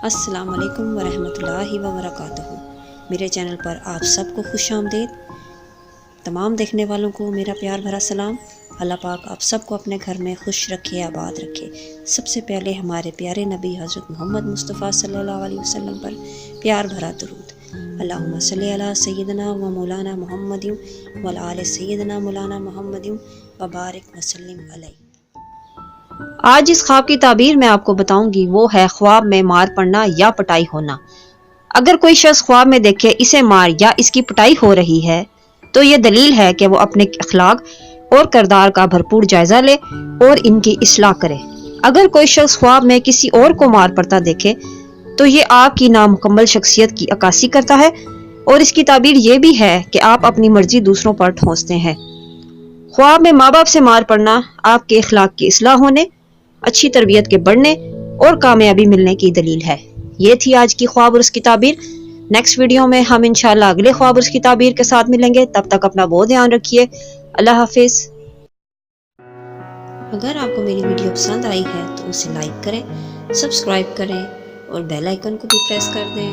السلام علیکم ورحمۃ اللہ وبرکاتہ۔ میرے چینل پر آپ سب کو خوش آمدید۔ تمام دیکھنے والوں کو میرا پیار بھرا سلام۔ اللہ پاک آپ سب کو اپنے گھر میں خوش رکھے، آباد رکھے۔ سب سے پہلے ہمارے پیارے نبی حضرت محمد مصطفیٰ صلی اللہ علیہ وسلم پر پیار بھرا درود۔ اللہم صلی علی سیدنا و مولانا محمد وعلی آل سیدنا مولانا محمد وبارک وسلم علیہ۔ آج اس خواب کی تعبیر میں آپ کو بتاؤں گی، وہ ہے خواب میں مار پڑنا یا پٹائی ہونا۔ اگر کوئی شخص خواب میں دیکھے اسے مار یا اس کی پٹائی ہو رہی ہے تو یہ دلیل ہے کہ وہ اپنے اخلاق اور کردار کا بھرپور جائزہ لے اور ان کی اصلاح کرے۔ اگر کوئی شخص خواب میں کسی اور کو مار پڑتا دیکھے تو یہ آپ کی نامکمل شخصیت کی عکاسی کرتا ہے، اور اس کی تعبیر یہ بھی ہے کہ آپ اپنی مرضی دوسروں پر ٹھونستے ہیں۔ خواب میں ماں باپ سے مار پڑنا آپ کے اخلاق کی اصلاح ہونے، اچھی تربیت کے بڑھنے اور کامیابی ملنے کی دلیل ہے۔ یہ تھی آج کی خواب اور اس کی تعبیر۔ نیکسٹ ویڈیو میں ہم انشاءاللہ اگلے خواب اور اس کی تعبیر کے ساتھ ملیں گے۔ تب تک اپنا بہت دھیان رکھیے۔ اللہ حافظ۔ اگر آپ کو میری ویڈیو پسند آئی ہے تو اسے لائک کریں، سبسکرائب کریں اور بیل آئیکن کو بھی پریس کر دیں۔